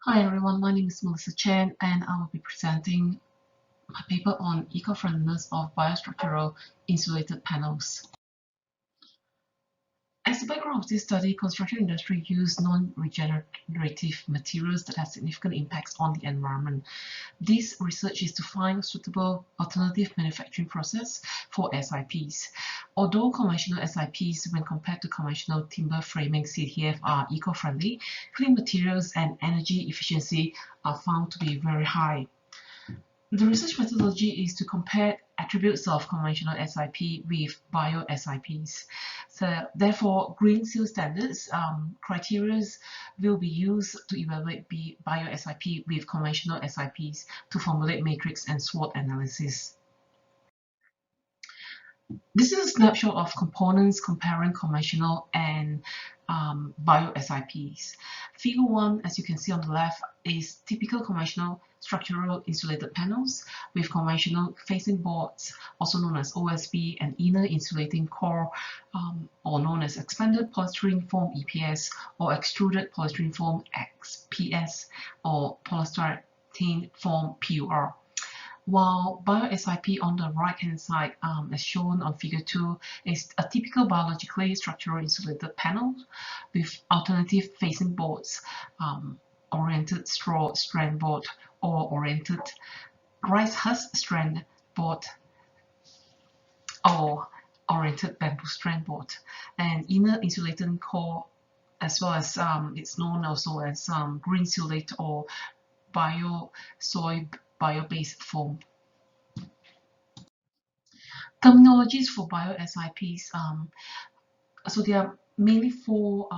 Hi everyone, my name is Melissa Chen and I will be presenting my paper on eco-friendliness of biostructural insulated panels. As the background of this study, construction industry used non-regenerative materials that have significant impacts on the environment. This research is to find suitable alternative manufacturing process for SIPs. Although conventional SIPs, when compared to conventional timber framing CTF, are eco-friendly, clean materials and energy efficiency are found to be very high. The research methodology is to compare attributes of conventional SIP with bio-SIPs. So therefore, green seal standards criteria will be used to evaluate bio-SIP with conventional SIPs to formulate matrix and SWOT analysis. This is a snapshot of components comparing conventional and bio-SIPs. Figure 1, as you can see on the left, is typical conventional structural insulated panels with conventional facing boards, also known as OSB, and inner insulating core, or known as expanded polystyrene foam EPS or extruded polystyrene foam XPS or polystyrene foam PUR. While bio-SIP on the right-hand side, as shown on figure 2, is a typical biologically structural insulated panel with alternative facing boards, oriented straw strand board or oriented rice husk strand board or oriented bamboo strand board, and inner insulating core, as well as it's known also as green insulate or bio-based foam. Terminologies for bio-SIPs, so there are mainly four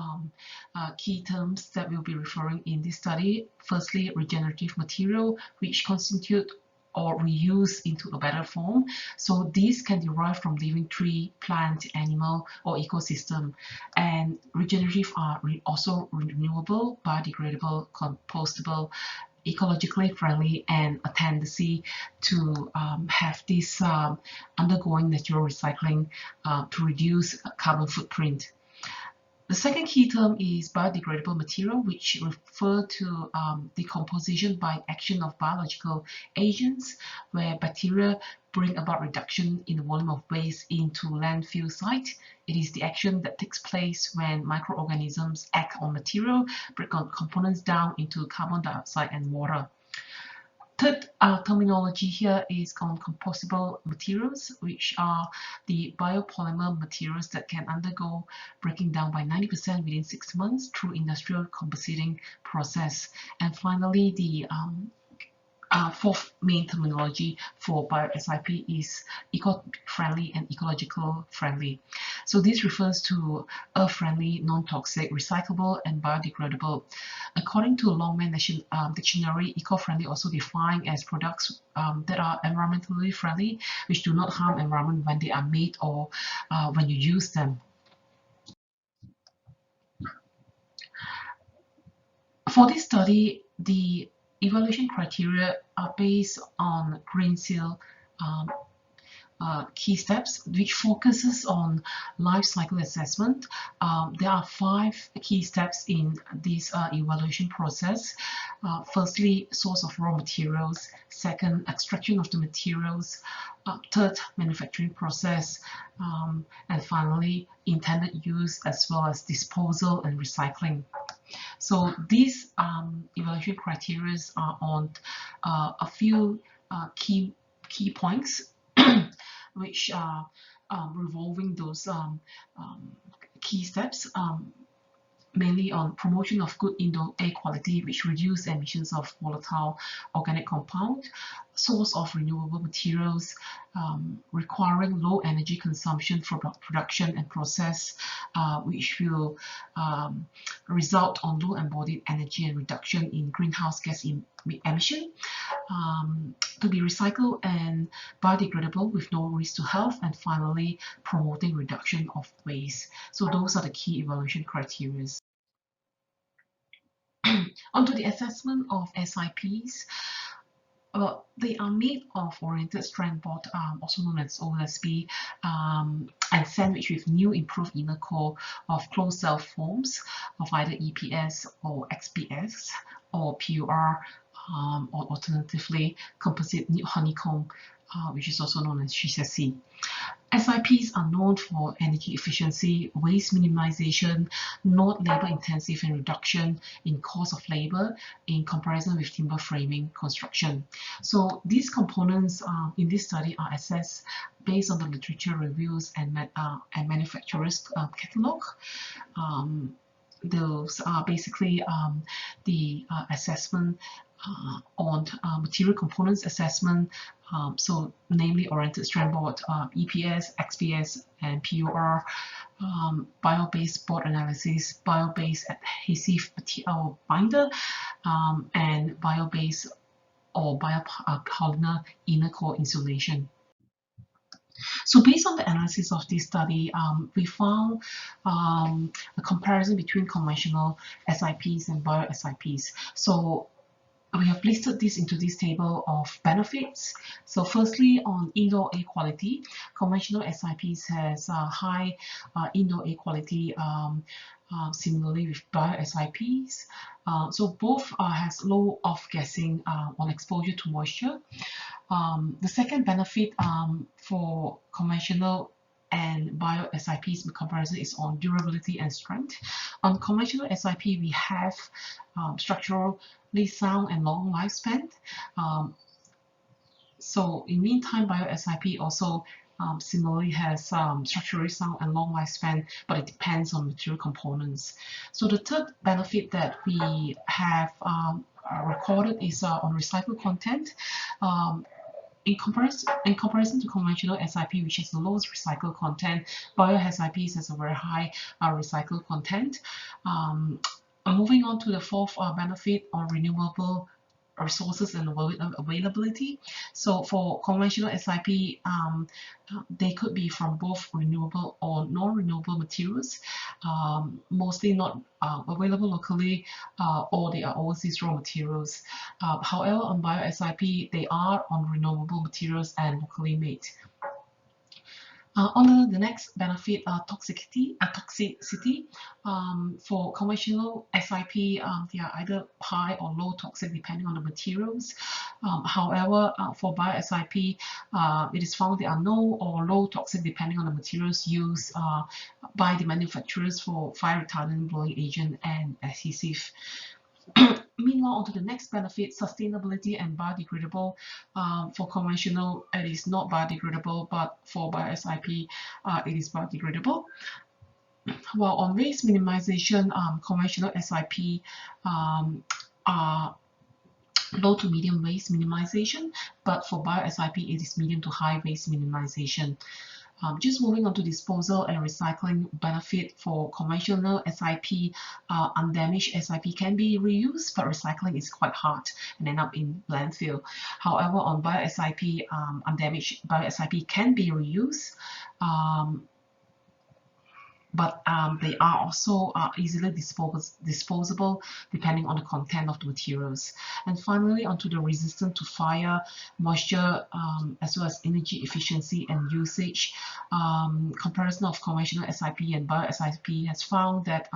key terms that we'll be referring in this study. Firstly, regenerative material, which constitute or reuse into a better form. So these can derive from living tree, plant, animal, or ecosystem. And regenerative are also renewable, biodegradable, compostable, ecologically friendly, and a tendency to have this undergoing natural recycling to reduce carbon footprint. The second key term is biodegradable material, which refer to decomposition by action of biological agents, where bacteria bring about reduction in the volume of waste into landfill site. It is the action that takes place when microorganisms act on material, break components down into carbon dioxide and water. Third terminology here is on compostable materials, which are the biopolymer materials that can undergo breaking down by 90% within 6 months through industrial compositing process. And finally, the fourth main terminology for bio-SIP is eco-friendly and ecological friendly. So this refers to earth-friendly, non-toxic, recyclable, and biodegradable. According to Longman Dictionary, eco-friendly also defined as products that are environmentally friendly, which do not harm environment when they are made or when you use them. For this study, the evaluation criteria are based on green seal key steps, which focuses on life cycle assessment. There are 5 key steps in this evaluation process. Firstly, source of raw materials. Second, extraction of the materials. Third, manufacturing process. And finally, intended use as well as disposal and recycling. So these evaluation criteria are on a few key points which are revolving those key steps, mainly on promotion of good indoor air quality, which reduce emissions of volatile organic compound, source of renewable materials, requiring low energy consumption for production and process, which will result on low embodied energy and reduction in greenhouse gas emission, to be recycled and biodegradable with no risk to health, and finally promoting reduction of waste. So those are the key evaluation criteria. Onto the assessment of SIPs. Well, they are made of oriented strand board, also known as OSB, and sandwiched with new improved inner core of closed cell forms of either EPS or XPS or PUR, or alternatively composite honeycomb, which is also known as GCSE. SIPs are known for energy efficiency, waste minimization, not labor intensive, and reduction in cost of labor in comparison with timber framing construction. So these components in this study are assessed based on the literature reviews and manufacturers catalog. Those are basically the assessment on material components assessment, so namely oriented strand board, EPS, XPS, and PUR, bio-based board analysis, bio-based adhesive material binder, and bio-based or biopolymer inner core insulation. So based on the analysis of this study, we found a comparison between conventional SIPs and bio-SIPs. So we have listed this into this table of benefits. So firstly, on indoor air quality, conventional SIPs has high indoor air quality, similarly with bio-SIPs. So both has low off-gassing on exposure to moisture. The second benefit for conventional and bio-SIPs in comparison is on durability and strength. On conventional SIP, we have structurally sound and long lifespan. So in meantime, bio-SIP also similarly has structurally sound and long lifespan, but it depends on material components. So the third benefit that we have recorded is on recycled content. In comparison to conventional SIP, which has the lowest recycled content, bio-SIPs has a very high recycled content. Moving on to the fourth benefit on renewable resources and availability. So for conventional SIP, they could be from both renewable or non-renewable materials, mostly not available locally, or they are overseas raw materials. However, on bio-SIP, they are on renewable materials and locally made. On the next benefit, toxicity. For conventional SIP, they are either high or low toxic depending on the materials. However, for bio-SIP, it is found they are no or low toxic depending on the materials used by the manufacturers for fire retardant, blowing agent, and adhesive. Meanwhile, onto the next benefit, sustainability and biodegradable. For conventional, it is not biodegradable, but for bio-SIP, it is biodegradable. While on waste minimization, conventional SIP are low to medium waste minimization, but for bio-SIP, it is medium to high waste minimization. Just moving on to disposal and recycling benefit for conventional SIP, undamaged SIP can be reused, but recycling is quite hard and end up in landfill. However, on bio-SIP, undamaged bio-SIP can be reused, but they are also easily disposable depending on the content of the materials. And finally, onto the resistance to fire, moisture, as well as energy efficiency and usage. Comparison of conventional SIP and bio-SIP has found that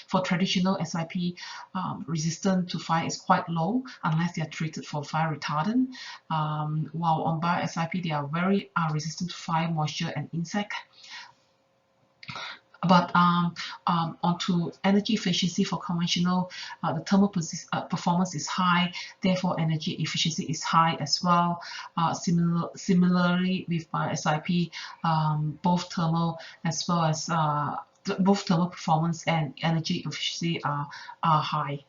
for traditional SIP, resistance to fire is quite low unless they are treated for fire retardant, while on bio-SIP, they are very resistant to fire, moisture, and insect. But onto energy efficiency for conventional, the thermal performance is high, therefore energy efficiency is high as well. Similarly with bio-SIP, both thermal as well as both thermal performance and energy efficiency are high.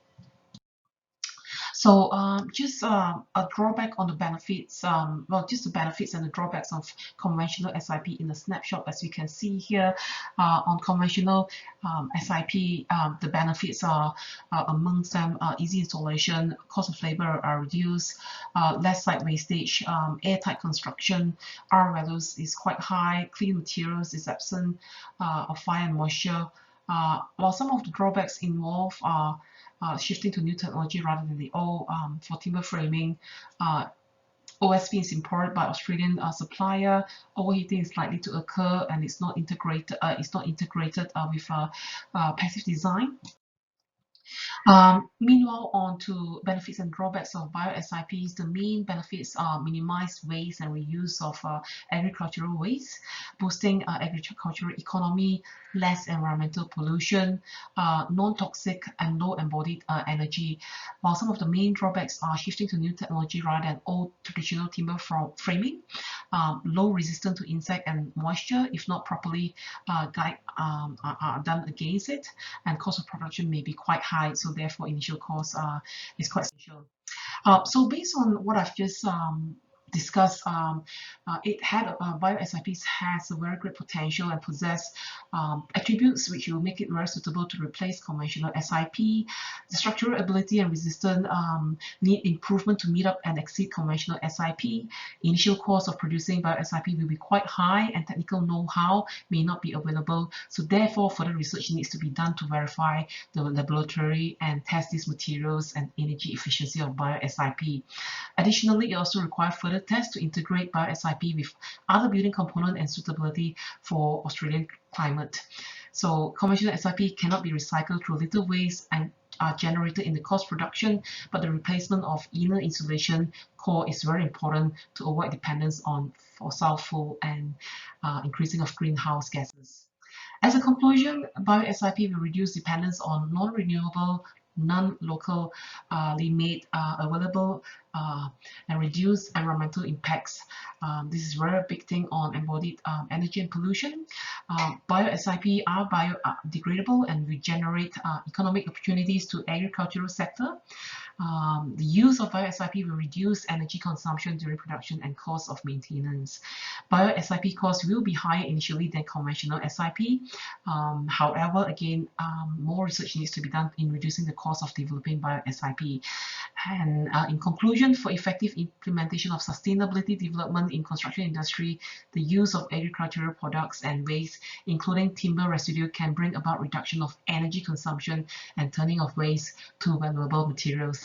So just a drawback on the benefits, well, just the benefits and the drawbacks of conventional SIP in a snapshot, as you can see here. On conventional SIP, the benefits are amongst them easy installation, cost of labor are reduced, less site wastage, airtight construction, R values is quite high, clean materials is absent of fire and moisture. While some of the drawbacks involve shifting to new technology rather than the old, for timber framing, OSP is imported by Australian supplier. Overheating is likely to occur, and it's not integrated. With passive design. Meanwhile, on to benefits and drawbacks of bio-SIPs. The main benefits are minimized waste and reuse of agricultural waste, boosting agricultural economy, less environmental pollution, non-toxic and low embodied energy. While some of the main drawbacks are shifting to new technology rather than old traditional timber framing, low resistance to insect and moisture if not properly are done against it, and cost of production may be quite high, so therefore initial cost is quite essential. So based on what I've just discussed, bio-SIPs has a very great potential and possess attributes which will make it very suitable to replace conventional SIP. The structural ability and resistance need improvement to meet up and exceed conventional SIP. Initial cost of producing bio-SIP will be quite high, and technical know-how may not be available. So therefore, further research needs to be done to verify the laboratory and test these materials and energy efficiency of bio-SIP. Additionally, it also requires further tests to integrate bio-SIP with other building components and suitability for Australian climate. So conventional SIP cannot be recycled through little waste and are generated in the cost production, but the replacement of inner insulation core is very important to avoid dependence on fossil fuel and increasing of greenhouse gases. As a conclusion, bio-SIP will reduce dependence on non-renewable, non-locally made available and reduce environmental impacts. This is a very big thing on embodied energy and pollution. Bio-SIP are biodegradable and regenerate economic opportunities to agricultural sector. The use of bio-SIP will reduce energy consumption during production and cost of maintenance. Bio-SIP costs will be higher initially than conventional SIP. However, again, more research needs to be done in reducing the cost of developing bio-SIP. And in conclusion, for effective implementation of sustainability development in construction industry, the use of agricultural products and waste, including timber residue, can bring about reduction of energy consumption and turning of waste to valuable materials.